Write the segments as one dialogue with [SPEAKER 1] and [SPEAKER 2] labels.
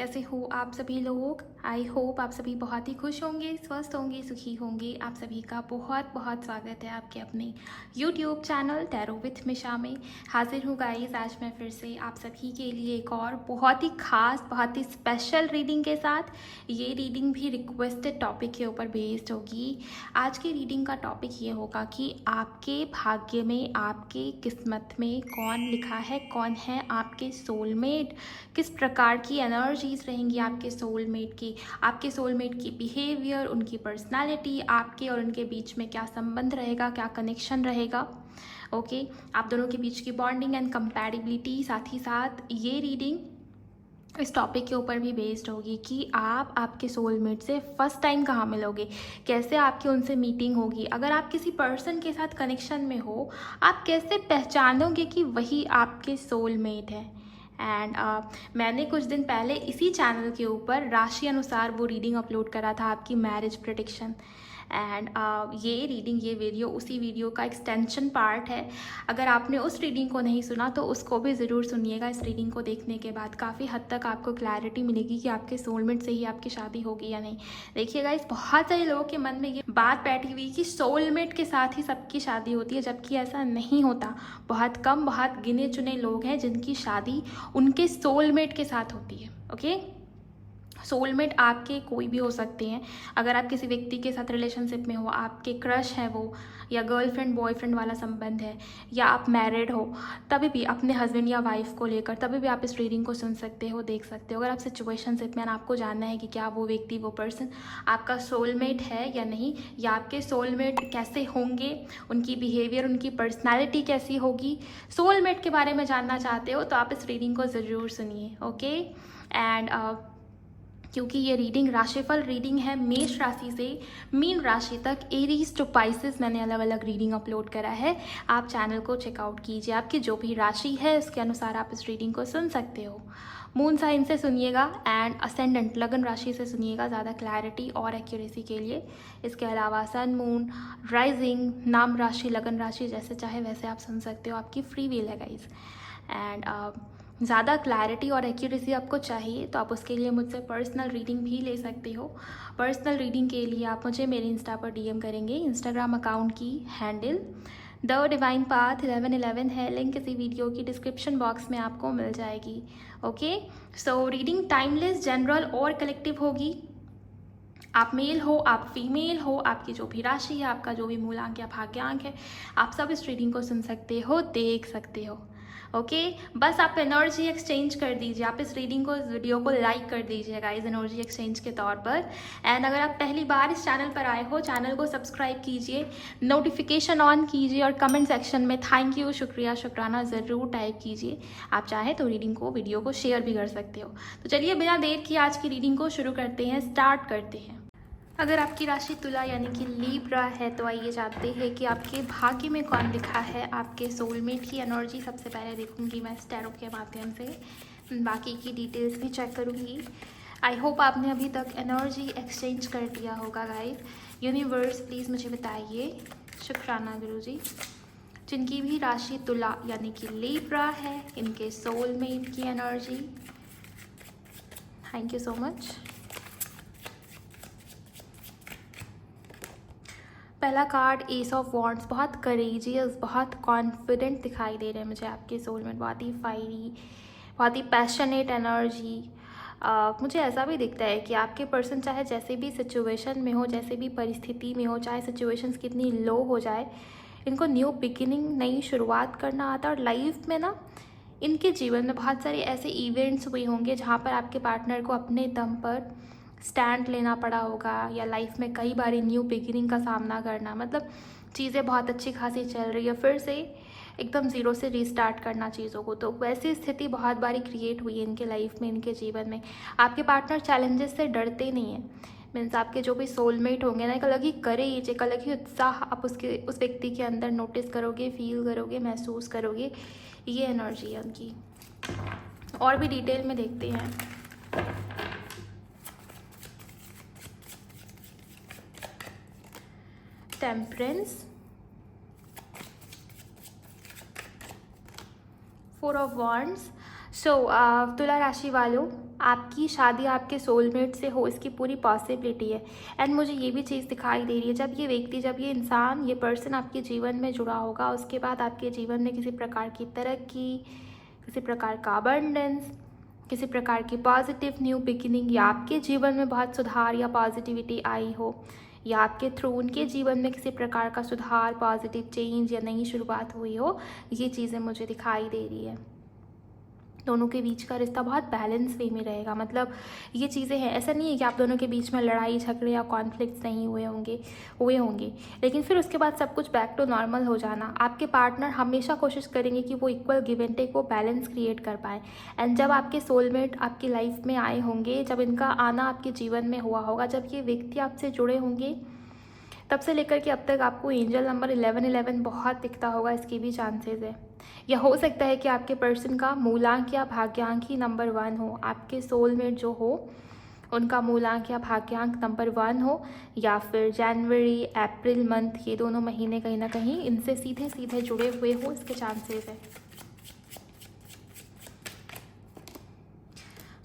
[SPEAKER 1] कैसे हो आप सभी लोग। आई होप आप सभी बहुत ही खुश होंगे, स्वस्थ होंगे, सुखी होंगे। आप सभी का बहुत बहुत स्वागत है आपके अपने यूट्यूब चैनल टैरो विथ मिशा में। हाजिर हूँ गाइस आज मैं फिर से आप सभी के लिए एक और बहुत ही खास, बहुत ही स्पेशल रीडिंग के साथ। ये रीडिंग भी रिक्वेस्टेड टॉपिक के ऊपर बेस्ड होगी। आज की रीडिंग का टॉपिक ये होगा कि आपके भाग्य में, आपके किस्मत में कौन लिखा है, कौन है आपके सोलमेट, किस प्रकार की एनर्जीज रहेंगी आपके सोलमेट की बिहेवियर, उनकी पर्सनालिटी, आपके और उनके बीच में क्या संबंध रहेगा, क्या कनेक्शन रहेगा। ओके, आप दोनों के बीच की बॉन्डिंग एंड कंपैटिबिलिटी। साथ ही साथ ये रीडिंग इस टॉपिक के ऊपर भी बेस्ड होगी कि आप आपके सोलमेट से फर्स्ट टाइम कहाँ मिलोगे, कैसे आपकी उनसे मीटिंग होगी। अगर आप किसी पर्सन के साथ कनेक्शन में हो, आप कैसे पहचानोगे कि वही आपके सोलमेट है। एंड मैंने कुछ दिन पहले इसी चैनल के ऊपर राशि अनुसार वो रीडिंग अपलोड करा था, आपकी मैरिज प्रेडिक्शन। एंड ये रीडिंग, ये वीडियो उसी वीडियो का एक्सटेंशन पार्ट है। अगर आपने उस रीडिंग को नहीं सुना तो उसको भी ज़रूर सुनिएगा। इस रीडिंग को देखने के बाद काफ़ी हद तक आपको क्लैरिटी मिलेगी कि आपके सोलमेट से ही आपकी शादी होगी या नहीं। देखिएगा, इस बहुत सारे लोगों के मन में ये बात बैठी हुई कि सोलमेट के साथ ही सबकी शादी होती है, जबकि ऐसा नहीं होता। बहुत कम, बहुत गिने चुने लोग हैं जिनकी शादी उनके सोलमेट के साथ होती है। ओके, सोलमेट आपके कोई भी हो सकते हैं। अगर आप किसी व्यक्ति के साथ रिलेशनशिप में हो, आपके क्रश है वो, या गर्लफ्रेंड बॉयफ्रेंड वाला संबंध है, या आप मैरिड हो, तभी भी अपने हस्बैंड या वाइफ को लेकर, तभी भी आप इस रीडिंग को सुन सकते हो, देख सकते हो। अगर आप सिचुएशनशिप में आपको जानना है कि क्या वो व्यक्ति, वो पर्सन आपका सोलमेट है या नहीं, या आपके सोलमेट कैसे होंगे, उनकी बिहेवियर, उनकी पर्सनैलिटी कैसी होगी, सोलमेट के बारे में जानना चाहते हो तो आप इस रीडिंग को ज़रूर सुनिए। ओके, एंड क्योंकि ये रीडिंग राशिफल रीडिंग है, मेष राशि से मीन राशि तक, एरीज टू पाइसेस, मैंने अलग अलग रीडिंग अपलोड करा है। आप चैनल को चेकआउट कीजिए, आपकी जो भी राशि है उसके अनुसार आप इस रीडिंग को सुन सकते हो। मून साइन से सुनिएगा एंड असेंडेंट लगन राशि से सुनिएगा ज़्यादा क्लैरिटी और एक्यूरेसी के लिए। इसके अलावा सन, मून, राइजिंग, नाम राशि, लगन राशि, जैसे चाहे वैसे आप सुन सकते हो, आपकी फ्री विल है गाइज। एंड ज़्यादा क्लैरिटी और एक्यूरेसी आपको चाहिए तो आप उसके लिए मुझसे पर्सनल रीडिंग भी ले सकते हो। पर्सनल रीडिंग के लिए आप मुझे मेरे इंस्टा पर डीएम करेंगे। इंस्टाग्राम अकाउंट की हैंडल द डिवाइन पाथ 1111 है। लिंक इसी वीडियो की डिस्क्रिप्शन बॉक्स में आपको मिल जाएगी। Okay, so reading timeless, general और कलेक्टिव होगी। आप मेल हो, आप फीमेल हो, आपकी जो भी राशि है, आपका जो भी मूलांक या भाग्यांक है, आप सब इस रीडिंग को सुन सकते हो, देख सकते हो। ओके, बस आप एनर्जी एक्सचेंज कर दीजिए, आप इस रीडिंग को, इस वीडियो को लाइक कर दीजिए गाइस, एनर्जी एक्सचेंज के तौर पर। एंड अगर आप पहली बार इस चैनल पर आए हो, चैनल को सब्सक्राइब कीजिए, नोटिफिकेशन ऑन कीजिए और कमेंट सेक्शन में थैंक यू, शुक्रिया, शुक्राना ज़रूर टाइप कीजिए। आप चाहे तो रीडिंग को, वीडियो को शेयर भी कर सकते हो। तो चलिए बिना देर किए आज की रीडिंग को शुरू करते हैं, स्टार्ट करते हैं। अगर आपकी राशि तुला यानी कि लीब्रा है तो आइए जानते हैं कि आपके भाग्य में कौन लिखा है। आपके सोलमेट की एनर्जी सबसे पहले देखूंगी मैं इस टैरो के माध्यम से, बाकी की डिटेल्स भी चेक करूंगी। आई होप आपने अभी तक एनर्जी एक्सचेंज कर दिया होगा गाइस। यूनिवर्स प्लीज़ मुझे बताइए, शुक्राना गुरुजी, जिनकी भी राशि तुला यानी कि लीब्रा है, इनके सोलमेट की energy. Thank you so much. पहला कार्ड एस ऑफ वॉन्ड्स, बहुत करेजियस, बहुत कॉन्फिडेंट दिखाई दे रहे हैं मुझे आपके सोलमेट। बहुत ही फायरी, बहुत ही पैशनेट एनर्जी। मुझे ऐसा भी दिखता है कि आपके पर्सन चाहे जैसे भी सिचुएशन में हो, जैसे भी परिस्थिति में हो, चाहे सिचुएशंस कितनी लो हो जाए, इनको न्यू बिगिनिंग, नई शुरुआत करना आता है। और लाइफ में ना, इनके जीवन में बहुत सारे ऐसे इवेंट्स हुए होंगे जहाँ पर आपके पार्टनर को अपने दम पर स्टैंड लेना पड़ा होगा, या लाइफ में कई बार न्यू बिगिनिंग का सामना करना, मतलब चीज़ें बहुत अच्छी खासी चल रही है, फिर से एकदम ज़ीरो से रीस्टार्ट करना चीज़ों को। तो वैसी स्थिति बहुत बारी क्रिएट हुई है इनके लाइफ में, इनके जीवन में। आपके पार्टनर चैलेंजेस से डरते नहीं हैं। मीन्स आपके जो भी सोलमेट होंगे ना, एक अलग ही करेज, एक अलग ही उत्साह आप उस व्यक्ति के अंदर नोटिस करोगे, फील करोगे, महसूस करोगे। ये एनर्जी है उनकी। और भी डिटेल में देखते हैं। टेम्परेंस, 4 of Wands, तुला राशि वालों, आपकी शादी आपके सोलमेट से हो, इसकी पूरी पॉसिबिलिटी है। एंड मुझे ये भी चीज़ दिखाई दे रही है, जब ये व्यक्ति, जब ये इंसान, ये पर्सन आपके जीवन में जुड़ा होगा, उसके बाद आपके जीवन में किसी प्रकार की तरक्की, किसी प्रकार का अबंडेंस, किसी प्रकार की पॉजिटिव न्यू बिगिनिंग, या आपके जीवन में बहुत सुधार या पॉजिटिविटी आई हो, या आपके थ्रू उनके जीवन में किसी प्रकार का सुधार, पॉजिटिव चेंज या नई शुरुआत हुई हो, ये चीज़ें मुझे दिखाई दे रही है। दोनों के बीच का रिश्ता बहुत बैलेंस वे में रहेगा। मतलब ये चीज़ें हैं, ऐसा नहीं है कि आप दोनों के बीच में लड़ाई झगड़े या कॉन्फ्लिक्ट्स नहीं हुए होंगे, लेकिन फिर उसके बाद सब कुछ बैक टू नॉर्मल हो जाना। आपके पार्टनर हमेशा कोशिश करेंगे कि वो इक्वल गिव एंड टेक, वो बैलेंस क्रिएट कर पाए। एंड जब आपके सोलमेट आपकी लाइफ में आए होंगे, जब इनका आना आपके जीवन में हुआ होगा, जब ये व्यक्ति आपसे जुड़े होंगे, तब से लेकर के अब तक आपको एंजल नंबर 1111 बहुत दिखता होगा, इसकी भी चांसेस है। या हो सकता है कि आपके पर्सन का मूलांक या भाग्यांक ही नंबर 1 हो, आपके सोलमेट जो हो उनका मूलांक या भाग्यांक नंबर 1 हो, या फिर जनवरी अप्रैल मंथ, ये दोनों महीने कहीं ना कहीं इनसे सीधे सीधे जुड़े हुए हो, इसके चांसेस है।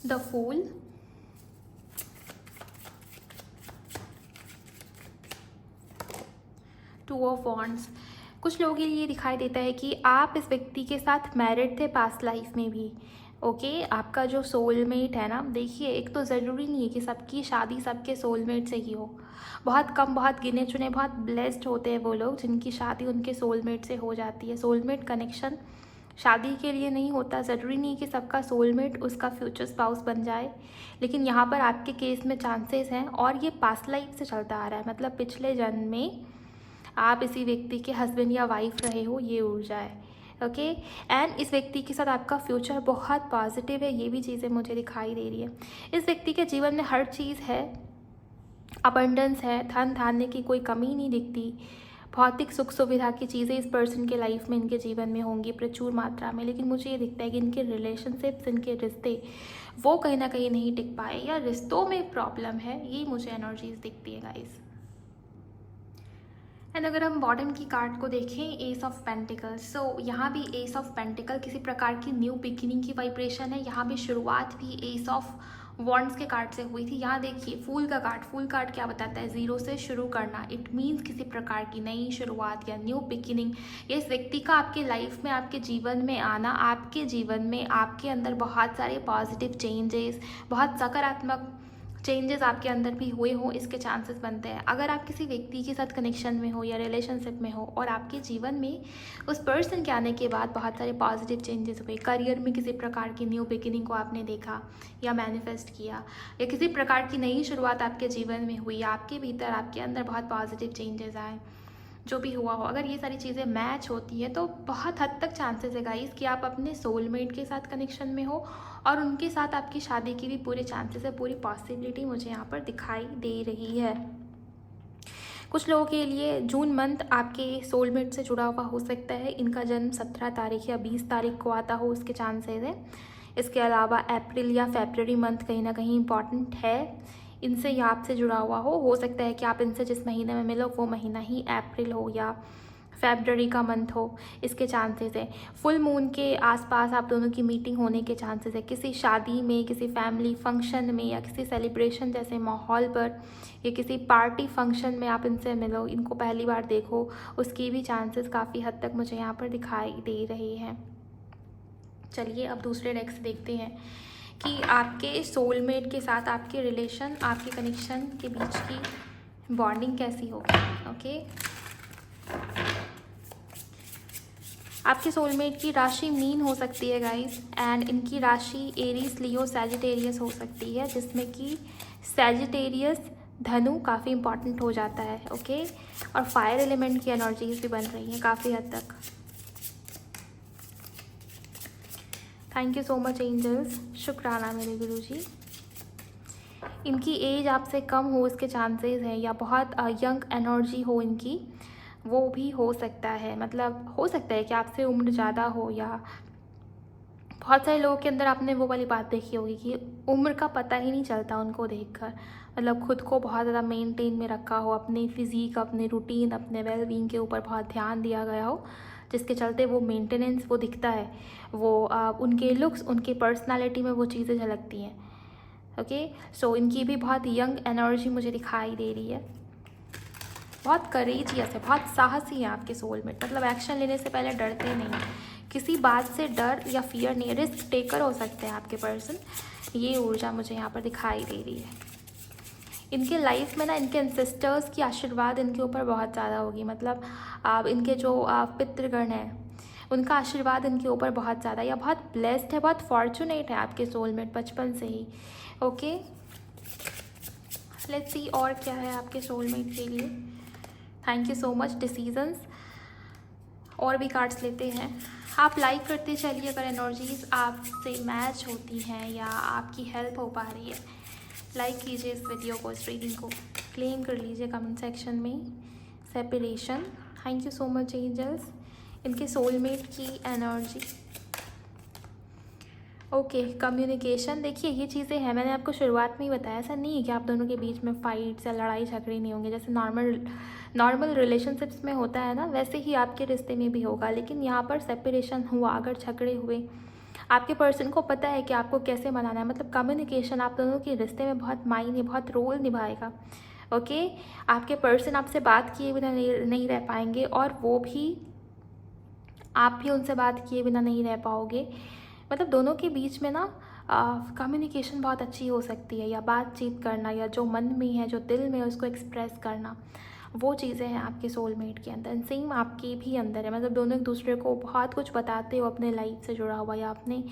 [SPEAKER 1] The fool, two of wands. कुछ लोगों के लिए दिखाई देता है कि आप इस व्यक्ति के साथ मैरिड थे पास्ट लाइफ में भी। ओके, आपका जो सोलमेट है ना, देखिए एक तो ज़रूरी नहीं है कि सबकी शादी सबके सोलमेट से ही हो। बहुत कम, बहुत गिने चुने, बहुत ब्लेस्ड होते हैं वो लोग जिनकी शादी उनके सोलमेट से हो जाती है। सोलमेट कनेक्शन शादी के लिए नहीं होता, ज़रूरी नहीं कि सबका सोलमेट उसका फ्यूचर स्पाउस बन जाए, लेकिन यहाँ पर आपके केस में चांसेस हैं, और ये पास्ट लाइफ से चलता आ रहा है। मतलब पिछले जन्म में आप इसी व्यक्ति के हस्बैंड या वाइफ रहे हो, ये ऊर्जा है। ओके, एंड इस व्यक्ति के साथ आपका फ्यूचर बहुत पॉजिटिव है, ये भी चीज़ें मुझे दिखाई दे रही है। इस व्यक्ति के जीवन में हर चीज़ है, अबंडेंस है, धन धान्य की कोई कमी नहीं दिखती, भौतिक सुख सुविधा की चीज़ें इस पर्सन के लाइफ में, इनके जीवन में होंगी प्रचुर मात्रा में। लेकिन मुझे ये दिखता है कि इनके रिलेशनशिप्स, इनके रिश्ते, वो कहीं ना कहीं नहीं टिक पाए, या रिश्तों में प्रॉब्लम है, ये मुझे एनर्जीज दिखती है गाइस। एंड अगर हम बॉटम की कार्ड को देखें, एस ऑफ पेंटिकल्स, सो यहाँ भी एस ऑफ पेंटिकल किसी प्रकार की न्यू बिगिनिंग की वाइब्रेशन है। यहाँ भी शुरुआत भी एस ऑफ वॉन्ड्स के कार्ड से हुई थी। यहाँ देखिए फूल का कार्ड, फूल कार्ड क्या बताता है, ज़ीरो से शुरू करना। इट मीन्स किसी प्रकार की नई शुरुआत या न्यू बिगिनिंग। ये इस व्यक्ति का आपके लाइफ में, आपके जीवन में आना, आपके जीवन में आपके अंदर बहुत सारे पॉजिटिव चेंजेस, बहुत सकारात्मक चेंजेस आपके अंदर भी हुए हो, इसके चांसेस बनते हैं। अगर आप किसी व्यक्ति के साथ कनेक्शन में हो या रिलेशनशिप में हो, और आपके जीवन में उस पर्सन के आने के बाद बहुत सारे पॉजिटिव चेंजेस हुए, करियर में किसी प्रकार की न्यू बिगिनिंग को आपने देखा या मैनिफेस्ट किया, या किसी प्रकार की नई शुरुआत आपके जीवन में हुई, आपके भीतर, आपके अंदर बहुत पॉजिटिव चेंजेस आए, जो भी हुआ हो, अगर ये सारी चीज़ें मैच होती हैं तो बहुत हद तक चांसेस है गाइस कि आप अपने सोलमेट के साथ कनेक्शन में हो, और उनके साथ आपकी शादी की भी पूरे चांसेस है, पूरी पॉसिबिलिटी मुझे यहाँ पर दिखाई दे रही है। कुछ लोगों के लिए जून मंथ आपके सोलमेट से जुड़ा हुआ हो सकता है। इनका जन्म 17 तारीख या 20 तारीख को आता हो, उसके चांसेस है। इसके अलावा अप्रैल या फरवरी मंथ कहीं ना कहीं इम्पॉर्टेंट है, इनसे या आपसे जुड़ा हुआ हो सकता है कि आप इनसे जिस महीने में मिलो वो महीना ही अप्रैल हो या फरवरी का मंथ हो, इसके चांसेस है। फुल मून के आसपास आप दोनों की मीटिंग होने के चांसेस है, किसी शादी में, किसी फैमिली फंक्शन में, या किसी सेलिब्रेशन जैसे माहौल पर, या किसी पार्टी फंक्शन में आप इनसे मिलो, इनको पहली बार देखो, उसकी भी चांसेस काफ़ी हद तक मुझे यहाँ पर दिखाई दे रहे हैं। चलिए अब दूसरे डेक से देखते हैं कि आपके सोलमेट के साथ आपके रिलेशन, आपके कनेक्शन के बीच की बॉन्डिंग कैसी होगी। ओके, आपके सोलमेट की राशि मीन हो सकती है गाइस, एंड इनकी राशि एरीज, लियो, सैजिटेरियस हो सकती है, जिसमें कि सैजिटेरियस धनु काफ़ी इंपॉर्टेंट हो जाता है। ओके, और फायर एलिमेंट की एनर्जीज भी बन रही हैं काफ़ी हद तक। Thank you so much angels, शुक्राना मेरे गुरुजी। इनकी एज आपसे कम हो इसके चांसेस हैं, या बहुत यंग एनर्जी हो इनकी, वो भी हो सकता है। मतलब हो सकता है कि आपसे उम्र ज़्यादा हो, या बहुत सारे लोगों के अंदर आपने वो वाली बात देखी होगी कि उम्र का पता ही नहीं चलता उनको देखकर। मतलब खुद को बहुत ज़्यादा मेंटेन में रखा हो, अपने फिज़ीक, अपने रूटीन, अपने वेलबींग के ऊपर बहुत ध्यान दिया गया हो, जिसके चलते वो मेंटेनेंस वो दिखता है, वो उनके लुक्स, उनकी पर्सनालिटी में वो चीज़ें झलकती हैं। ओके, सो इनकी भी बहुत यंग एनर्जी मुझे दिखाई दे रही है। बहुत करेजियस है, बहुत साहसी है आपके सोलमेट, मतलब एक्शन लेने से पहले डरते नहीं हैं, किसी बात से डर या फियर नहीं, रिस्क टेकर हो सकते हैं आपके पर्सन। ये ऊर्जा मुझे यहाँ पर दिखाई दे रही है। इनके लाइफ में ना इनके एंसेस्टर्स की आशीर्वाद इनके ऊपर बहुत ज़्यादा होगी, मतलब इनके जो पितृगण हैं उनका आशीर्वाद इनके ऊपर बहुत ज़्यादा, या बहुत ब्लेस्ड है, बहुत फॉर्चुनेट है आपके सोलमेट बचपन से ही। ओके, लेट्स सी और क्या है आपके सोलमेट के लिए। Thank you so much decisions. और भी कार्ड्स लेते हैं। आप लाइक करते चलिए अगर एनर्जीज आपसे मैच होती हैं या आपकी हेल्प हो पा रही है। लाइक कीजिए इस वीडियो को, इस रीडिंग को क्लेम कर लीजिए कमेंट सेक्शन में। Separation, thank you so much angels. इनके सोलमेट की एनर्जी। ओके, कम्युनिकेशन, देखिए ये चीज़ें हैं, मैंने आपको शुरुआत में ही बताया, ऐसा नहीं है कि आप दोनों के बीच में फाइट्स या लड़ाई झगड़े नहीं होंगे, जैसे नॉर्मल रिलेशनशिप्स में होता है ना, वैसे ही आपके रिश्ते में भी होगा। लेकिन यहाँ पर सेपरेशन हुआ, अगर झगड़े हुए, आपके पर्सन को पता है कि आपको कैसे मनाना है, मतलब कम्युनिकेशन आप दोनों के रिश्ते में बहुत मायने, बहुत रोल निभाएगा। ओके, आपके पर्सन आपसे बात किए बिना नहीं रह पाएंगे, और वो भी, आप भी उनसे बात किए बिना नहीं रह पाओगे। मतलब दोनों के बीच में ना कम्युनिकेशन बहुत अच्छी हो सकती है, या बातचीत करना, या जो मन में है, जो दिल में है, उसको एक्सप्रेस करना, वो चीज़ें हैं आपके सोलमेट के अंदर। सेम आपके भी अंदर है, मतलब दोनों एक दूसरे को बहुत कुछ बताते हो अपने लाइफ से जुड़ा हुआ या अपने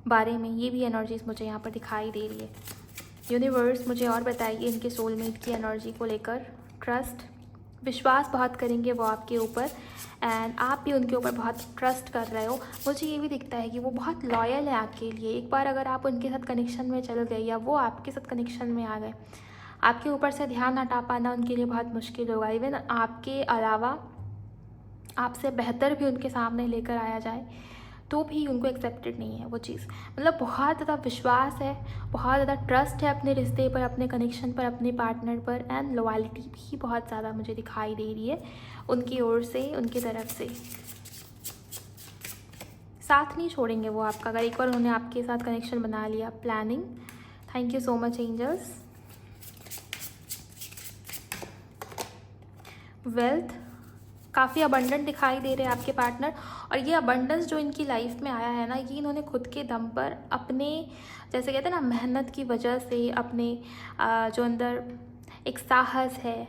[SPEAKER 1] बारे में। ये भी एनर्जीज मुझे यहाँ पर दिखाई दे रही है। यूनिवर्स मुझे और बताइए इनके सोलमेट की एनर्जी को लेकर। ट्रस्ट, विश्वास बहुत करेंगे वो आपके ऊपर, एंड आप भी उनके ऊपर बहुत ट्रस्ट कर रहे हो। मुझे ये भी दिखता है कि वो बहुत लॉयल है आपके लिए। एक बार अगर आप उनके साथ कनेक्शन में चल गए, या वो आपके साथ कनेक्शन में आ गए, आपके ऊपर से ध्यान हटा पाना उनके लिए बहुत मुश्किल होगा। इवन आपके अलावा आपसे बेहतर भी उनके सामने लेकर आया जाए तो भी उनको एक्सेप्टेड नहीं है वो चीज़। मतलब बहुत ज़्यादा विश्वास है, बहुत ज़्यादा ट्रस्ट है अपने रिश्ते पर, अपने कनेक्शन पर, अपने पार्टनर पर, एंड लॉयल्टी भी बहुत ज़्यादा मुझे दिखाई दे रही है उनकी ओर से, उनकी तरफ से। साथ नहीं छोड़ेंगे वो आपका, अगर एक बार उन्होंने आपके साथ कनेक्शन बना लिया। Planning, thank you so much angels. Wealth, काफ़ी अबंडेंट दिखाई दे रहे हैं आपके पार्टनर, और ये अबंडेंस जो इनकी लाइफ में आया है ना, ये इन्होंने खुद के दम पर, अपने जैसे कहते हैं ना, मेहनत की वजह से, अपने जो अंदर एक साहस है,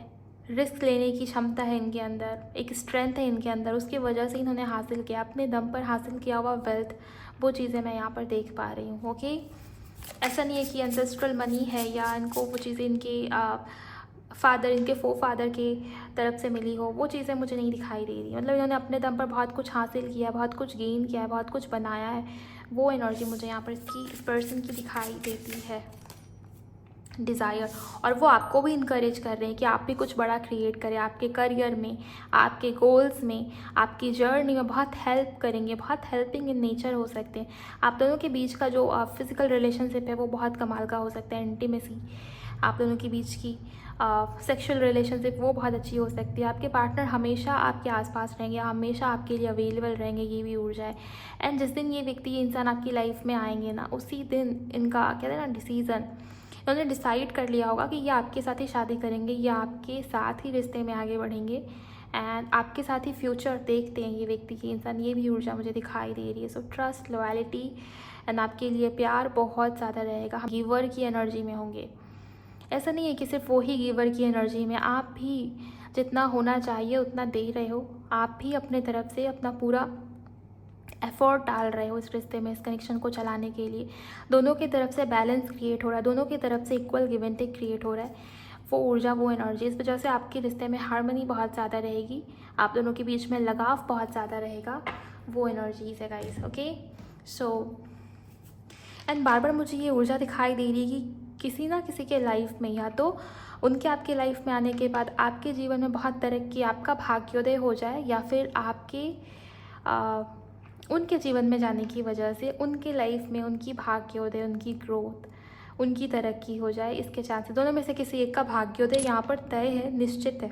[SPEAKER 1] रिस्क लेने की क्षमता है इनके अंदर, एक स्ट्रेंथ है इनके अंदर, उसकी वजह से इन्होंने हासिल किया, अपने दम पर हासिल किया हुआ वेल्थ, वो चीज़ें मैं यहाँ पर देख पा रही हूँ। ओके, ऐसा नहीं है कि एंसेस्ट्रल मनी है या इनको वो चीज़ें इनके फादर, इनके फादर के तरफ से मिली हो, वो चीज़ें मुझे नहीं दिखाई दे रही। मतलब इन्होंने अपने दम पर बहुत कुछ हासिल किया है, बहुत कुछ गेन किया है, बहुत कुछ बनाया है, वो एनर्जी मुझे यहाँ पर इस पर्सन की दिखाई देती है। डिज़ायर, और वो आपको भी इनकरेज कर रहे हैं कि आप भी कुछ बड़ा क्रिएट करें, आपके करियर में, आपके गोल्स में, आपकी जर्नी में बहुत हेल्प करेंगे, बहुत हेल्पिंग इन नेचर हो सकते हैं। आप दोनों के बीच का जो फिज़िकल रिलेशनशिप है वो बहुत कमाल का हो सकता है। इंटीमेसी, आप दोनों के बीच की सेक्सुअल रिलेशनशिप वो बहुत अच्छी हो सकती है। आपके पार्टनर हमेशा आपके आसपास रहेंगे, हमेशा आपके लिए अवेलेबल रहेंगे, ये भी ऊर्जा है। एंड जिस दिन ये व्यक्ति, ये इंसान आपकी लाइफ में आएंगे ना, उसी दिन इनका कहते हैं ना डिसीज़न, उन्होंने डिसाइड कर लिया होगा कि ये आपके साथ ही शादी करेंगे, ये आपके साथ ही रिश्ते में आगे बढ़ेंगे, एंड आपके साथ ही फ्यूचर देखते हैं ये व्यक्ति, की इंसान। ये भी ऊर्जा मुझे दिखाई दे रही है। सो ट्रस्ट, लॉयल्टी, एंड आपके लिए प्यार बहुत ज़्यादा रहेगा। गिवर की एनर्जी में होंगे, ऐसा नहीं है कि सिर्फ वो ही गिवर की एनर्जी में, आप भी जितना होना चाहिए उतना दे रहे हो। आप भी अपने तरफ से अपना पूरा एफर्ट डाल रहे हो इस रिश्ते में, इस कनेक्शन को चलाने के लिए। दोनों की तरफ से बैलेंस क्रिएट हो रहा है, दोनों की तरफ से equal give and take create हो रहा है। वो ऊर्जा, वो एनर्जी, इस वजह से आपके रिश्ते में हार्मनी बहुत ज़्यादा रहेगी, आप दोनों के बीच में लगाव बहुत ज़्यादा रहेगा। वो एनर्जीज है गाइस। ओके, सो एंड बार बार मुझे ये ऊर्जा दिखाई दे रही है कि किसी ना किसी के लाइफ में, या तो उनके आपके लाइफ में आने के बाद आपके जीवन में बहुत तरक्की, आपका भाग्योदय हो जाए, या फिर आपके उनके जीवन में जाने की वजह से उनके लाइफ में उनकी भाग्योदय, उनकी ग्रोथ, उनकी तरक्की हो जाए। इसके चांसेस दोनों में से किसी एक का भाग्योदय यहाँ पर तय है, निश्चित है।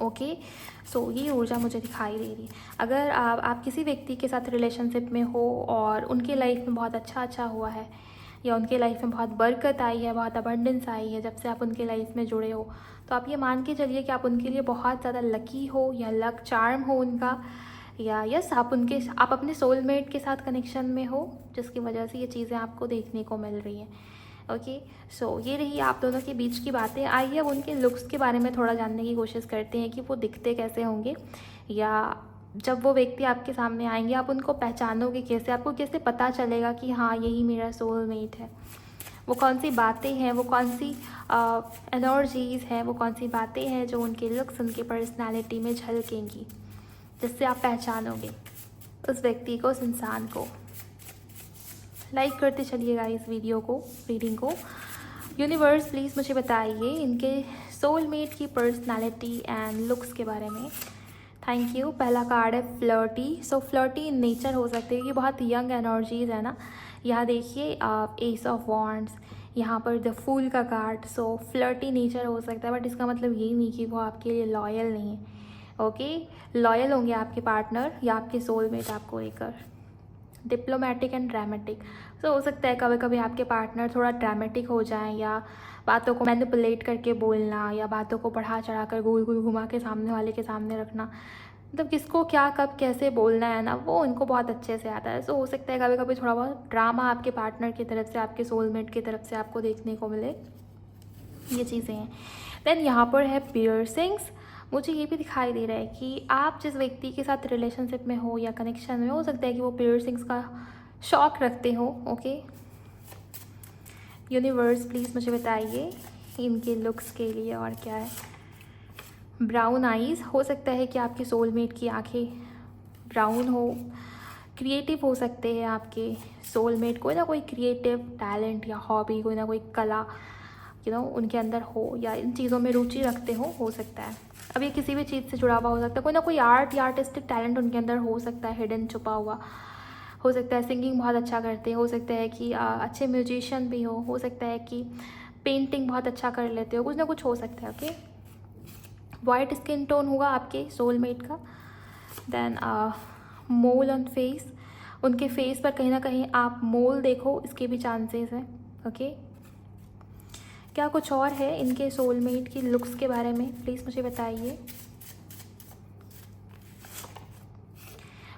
[SPEAKER 1] ओके, सो ये ऊर्जा मुझे दिखाई दे रही है। अगर आप किसी व्यक्ति के साथ रिलेशनशिप में हो और उनके लाइफ में बहुत अच्छा हुआ है या उनके लाइफ में बहुत बरकत आई है, बहुत अबंडेंस आई है जब से आप उनके लाइफ में जुड़े हो, तो आप ये मान के चलिए कि आप उनके लिए बहुत ज़्यादा लकी हो या लक चार्म हो उनका, या यस आप अपने सोलमेट के साथ कनेक्शन में हो, जिसकी वजह से ये चीज़ें आपको देखने को मिल रही हैं। ओके, सो ये रही आप दोनों के बीच की बातें। आइए अब उनके लुक्स के बारे में थोड़ा जानने की कोशिश करते हैं कि वो दिखते कैसे होंगे, या जब वो व्यक्ति आपके सामने आएंगे आप उनको पहचानोगे कैसे, आपको कैसे पता चलेगा कि हाँ यही मेरा सोलमेट है। वो कौन सी बातें हैं, वो कौन सी एनर्जीज़ हैं, वो कौन सी बातें हैं जो उनके लुक्स, उनकी पर्सनालिटी में झलकेंगी, जिससे आप पहचानोगे उस व्यक्ति को, उस इंसान को। लाइक करते चलिएगा इस वीडियो को, रीडिंग को। यूनिवर्स प्लीज़ मुझे बताइए इनके सोलमेट की पर्सनालिटी एंड लुक्स के बारे में। Thank you. पहला कार्ड है flirty. So flirty in nature हो सकते हैं कि बहुत यंग एनर्जीज़ है ना। यहाँ देखिए एस ऑफ वॉन्ड्स, यहाँ पर द फूल का कार्ड। सो फ्लर्टी नेचर हो सकता है, बट इसका मतलब ये नहीं कि वो आपके लिए लॉयल नहीं है। ओके, लॉयल होंगे आपके पार्टनर या आपके सोलमेट आपको लेकर। Diplomatic and dramatic. तो हो सकता है कभी कभी आपके पार्टनर थोड़ा ड्रामेटिक हो जाएं, या बातों को मैनिपुलेट करके बोलना, या बातों को बढ़ा चढ़ा कर गोल गोल घुमा के सामने वाले के सामने रखना, मतलब किसको क्या कब कैसे बोलना है ना, वो उनको बहुत अच्छे से आता है। सो हो सकता है कभी कभी थोड़ा बहुत ड्रामा आपके पार्टनर की तरफ से, आपके सोलमेट की तरफ से आपको देखने को मिले, ये चीज़ें हैं। देन यहाँ पर है पियर्सिंग्स। मुझे ये भी दिखाई दे रहा है कि आप जिस व्यक्ति के साथ रिलेशनशिप में हो या कनेक्शन में, हो सकता है कि वो पियर्सिंग्स का शौक रखते हो। ओके, यूनिवर्स प्लीज़ मुझे बताइए इनके लुक्स के लिए और क्या है। Brown eyes. हो सकता है कि आपके सोलमेट की आंखें ब्राउन हो। क्रिएटिव हो सकते हैं आपके सोलमेट, कोई ना कोई क्रिएटिव टैलेंट या हॉबी, कोई ना कोई कला उनके अंदर हो, या इन चीज़ों में रुचि रखते हो सकता है। अब ये किसी भी चीज़ से जुड़ा हुआ हो सकता है, कोई ना कोई आर्ट या आर्टिस्टिक टैलेंट उनके अंदर हो सकता है, हिडन छुपा हुआ हो सकता है। सिंगिंग बहुत अच्छा करते हो सकता है कि अच्छे म्यूजिशियन भी हो सकता है कि पेंटिंग बहुत अच्छा कर लेते हो, कुछ ना कुछ हो सकता है। ओके, वाइट स्किन टोन होगा आपके सोलमेट का। देन मोल ऑन फेस, उनके फेस पर कहीं ना कहीं आप मोल देखो, इसके भी चांसेस हैं। ओके, क्या कुछ और है इनके सोलमेट की लुक्स के बारे में, प्लीज़ मुझे बताइए।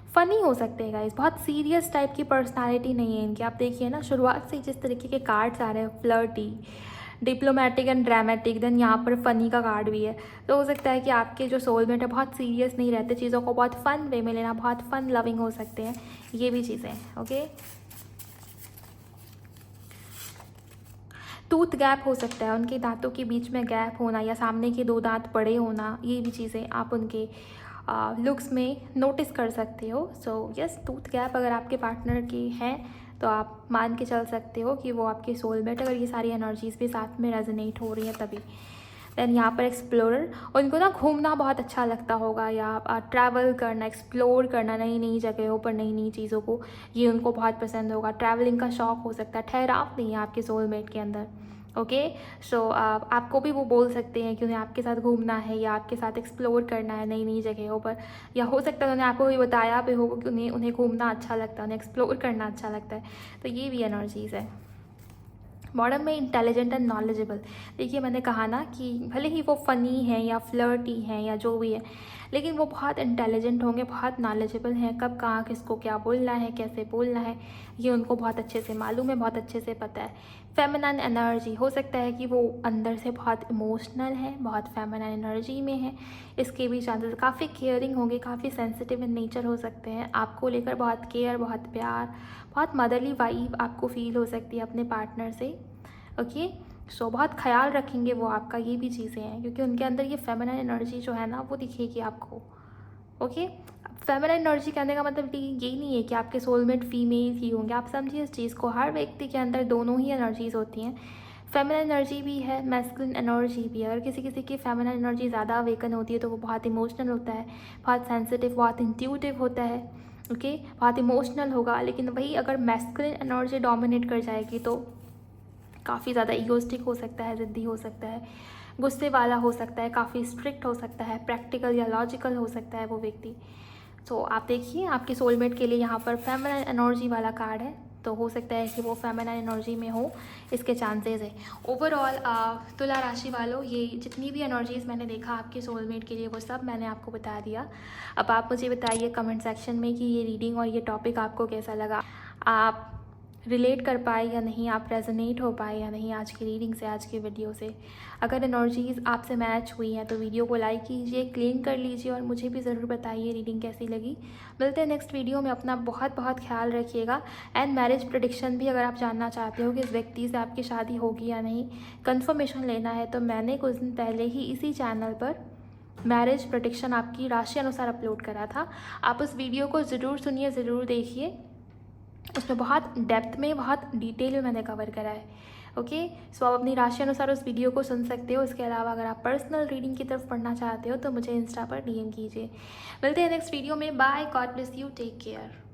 [SPEAKER 1] फ़नी हो सकते हैं गाइस, बहुत सीरियस टाइप की पर्सनालिटी नहीं है इनकी। आप देखिए ना, शुरुआत से जिस तरीके के कार्ड्स आ रहे हैं, flirty, diplomatic and dramatic, then यहाँ पर फ़नी का कार्ड भी है। तो हो सकता है कि आपके जो सोलमेट है बहुत सीरियस नहीं रहते, चीज़ों को बहुत फ़न वे में लेना, बहुत फ़न लविंग हो सकते हैं, ये भी चीज़ें। ओके, टूथ गैप हो सकता है, उनके दांतों के बीच में गैप होना, या सामने के दो दांत बड़े होना, ये भी चीज़ें आप उनके लुक्स में नोटिस कर सकते हो। सो यस, टूथ गैप अगर आपके पार्टनर की हैं तो आप मान के चल सकते हो कि वो आपके सोलमेट, अगर ये सारी एनर्जीज़ भी साथ में रेजोनेट हो रही हैं तभी। देन यहाँ पर एक्सप्लोरर, उनको ना घूमना बहुत अच्छा लगता होगा, या ट्रैवल करना, एक्सप्लोर करना, नई नई जगहों पर नई नई चीज़ों को, ये उनको बहुत पसंद होगा। ट्रैवलिंग का शौक़ हो सकता है, ठहराव नहीं है आपके सोलमेट के अंदर। ओके, सो आपको भी वो बोल सकते हैं कि उन्हें आपके साथ घूमना है या आपके साथ एक्सप्लोर करना है नई नई जगहों पर, या हो सकता है उन्होंने आपको भी बताया भी होगा कि उन्हें घूमना अच्छा लगता है, उन्हें एक्सप्लोर करना अच्छा लगता है। तो ये भी एनर्जीज़ है। बॉटम में इंटेलिजेंट एंड नॉलेजेबल। देखिए मैंने कहा ना कि भले ही वो फ़नी है या फ्लर्टी है या जो भी है, लेकिन वो बहुत इंटेलिजेंट होंगे, बहुत नॉलेजेबल हैं, कब कहाँ किसको क्या बोलना है, कैसे बोलना है, ये उनको बहुत अच्छे से मालूम है, बहुत अच्छे से पता है। फेमिनिन एनर्जी, हो सकता है कि वो अंदर से बहुत इमोशनल है, बहुत फेमिनिन एनर्जी में है, इसके भी चांसेस। काफ़ी केयरिंग होंगे, काफ़ी सेंसिटिव इन नेचर हो सकते हैं, आपको लेकर बहुत केयर, बहुत प्यार, बहुत मदरली वाइब आपको फील हो सकती है अपने पार्टनर से। ओके, सो बहुत ख्याल रखेंगे वो आपका, ये भी चीज़ें हैं, क्योंकि उनके अंदर ये फेमिनिन एनर्जी जो है ना वो दिखेगी आपको। ओके, फेमिनिन एनर्जी कहने का मतलब यही नहीं है कि आपके सोलमेट फीमेल ही होंगे, आप समझिए इस चीज़ को, हर व्यक्ति के अंदर दोनों ही एनर्जीज़ होती हैं, फेमिनिन एनर्जी भी है, मैस्कुलिन एनर्जी भी है। अगर किसी किसी की फेमिनिन एनर्जी ज़्यादा अवेकन होती है तो वो बहुत इमोशनल होता है, बहुत सेंसिटिव, बहुत इंट्यूटिव होता है। ओके, बहुत इमोशनल होगा। लेकिन वही अगर मैस्कुलिन एनर्जी डोमिनेट कर जाएगी तो काफ़ी ज़्यादा ईगोस्टिक हो सकता है, ज़िद्दी हो सकता है, गुस्से वाला हो सकता है, काफ़ी स्ट्रिक्ट हो सकता है, प्रैक्टिकल या लॉजिकल हो सकता है वो व्यक्ति। तो आप देखिए आपके सोलमेट के लिए यहाँ पर फेमिनिन एनर्जी वाला कार्ड है, तो हो सकता है कि वो फेमिनिन एनर्जी में हो, इसके चांसेस है। ओवरऑल तुला राशि वालों, ये जितनी भी एनर्जीज़ मैंने देखा आपके सोलमेट के लिए वो सब मैंने आपको बता दिया। अब आप मुझे बताइए कमेंट सेक्शन में कि ये रीडिंग और ये टॉपिक आपको कैसा लगा, आप रिलेट कर पाए या नहीं, आप रेजोनेट हो पाए या नहीं आज की रीडिंग से, आज की वीडियो से। अगर एनर्जीज़ आपसे मैच हुई हैं तो वीडियो को लाइक कीजिए, क्लेम कर लीजिए और मुझे भी ज़रूर बताइए रीडिंग कैसी लगी। मिलते हैं नेक्स्ट वीडियो में, अपना बहुत बहुत ख्याल रखिएगा। एंड मैरिज प्रेडिक्शन भी अगर आप जानना चाहते हो कि इस व्यक्ति से आपकी शादी होगी या नहीं, कन्फर्मेशन लेना है, तो मैंने कुछ दिन पहले ही इसी चैनल पर मैरिज प्रेडिक्शन आपकी राशि अनुसार अपलोड करा था। आप उस वीडियो को ज़रूर सुनिए, ज़रूर देखिए, उसमें बहुत डेप्थ में, बहुत डिटेल में मैंने कवर करा है। ओके, सो आप अपनी राशि अनुसार उस वीडियो को सुन सकते हो। इसके अलावा अगर आप पर्सनल रीडिंग की तरफ पढ़ना चाहते हो तो मुझे इंस्टा पर DM कीजिए। मिलते हैं नेक्स्ट वीडियो में। Bye, god bless you, take care.